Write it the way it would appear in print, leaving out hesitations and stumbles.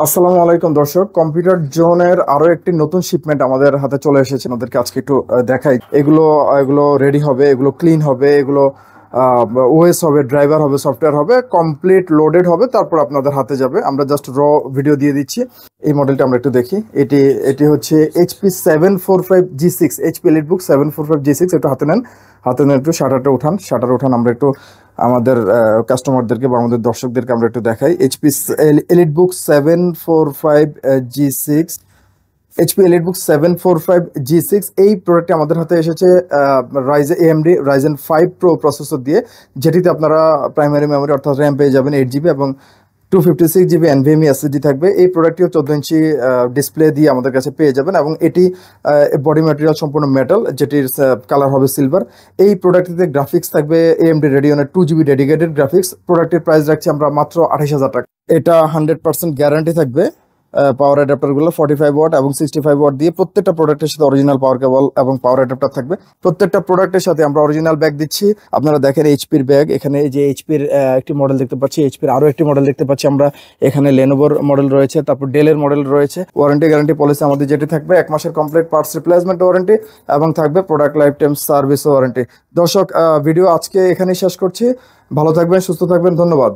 আসসালামু আলাইকুম দর্শক, কম্পিউটার জোনের আরো একটি নতুন শিপমেন্ট আমাদের হাতে চলে এসেছে। আমাদেরকে আজকে একটু দেখাই। এগুলো এগুলো রেডি হবে, এগুলো ক্লিন হবে, এগুলো ওএস হবে, ড্রাইভার হবে, সফটওয়্যার হবে, কমপ্লিট লোডেড হবে, তারপর আপনাদের হাতে যাবে। আমরা জাস্ট ভিডিও দিয়ে দিচ্ছি। এই মডেলটা আমরা একটু দেখি। এটি এটি হচ্ছে HP 745G6, HP EliteBook 745G6। একটু হাতে নেন, হাতে নেন, একটু শাটার উঠান। আমরা একটু আমাদের কাস্টমারদেরকে বা আমাদের দর্শকদেরকে আমরা একটু দেখাই। EliteBook 745G6, HP EliteBook 745G6। এই প্রোডাক্টটি আমাদের হাতে এসেছে এএমডি রাইজেন 5 প্রো প্রসেসর দিয়ে, যেটিতে আপনারা প্রাইমারি মেমোরি অর্থাৎ র্যাম পেয়ে যাবেন 8 জিবি এবং 256 জিবি এনভিএমই এসএসডি থাকবে। এই প্রোডাক্টটিও 14 ইঞ্চি ডিসপ্লে দিয়ে আমাদের কাছে পেয়ে যাবেন এবং এটি বডি ম্যাটেরিয়াল সম্পূর্ণ মেটাল, যেটির কালার হবে সিলভার। এই প্রোডাক্টটিতে গ্রাফিক্স থাকবে এএমডি রেডিয়নের 2 জিবি ডেডিকেটেড গ্রাফিক্স। প্রোডাক্টের প্রাইস রাখছি আমরা মাত্র 28,000 টাকা। এটা 100% গ্যারান্টি থাকবে। পাওয়ার অ্যাডাপ্টারগুলো 45 ওয়াট এবং 65 ওয়াট দিয়ে, প্রত্যেকটা প্রোডাক্টের সাথে অরিজিনাল পাওয়ার কেবল এবং পাওয়ার অ্যাডাপ্টার থাকবে। প্রত্যেকটা প্রোডাক্টের সাথে আমরা অরিজিনাল ব্যাগ দিচ্ছি। আপনারা দেখেন এইচপির ব্যাগ, এখানে এই যে এইচপির একটি মডেল দেখতে পাচ্ছি, এইচপির আরও একটি মডেল দেখতে পাচ্ছি আমরা। এখানে লেনোভোর মডেল রয়েছে, তারপর ডেলের মডেল রয়েছে। ওয়ারেন্টি গ্যারান্টি পলিসি আমাদের যেটি থাকবে 1 মাসের কমপ্লিট পার্টস রিপ্লেসমেন্ট ওয়ারেন্টি এবং থাকবে product life time service warranty. দর্শক, ভিডিও আজকে এখানেই শেষ করছি। ভালো থাকবেন, সুস্থ থাকবেন, ধন্যবাদ।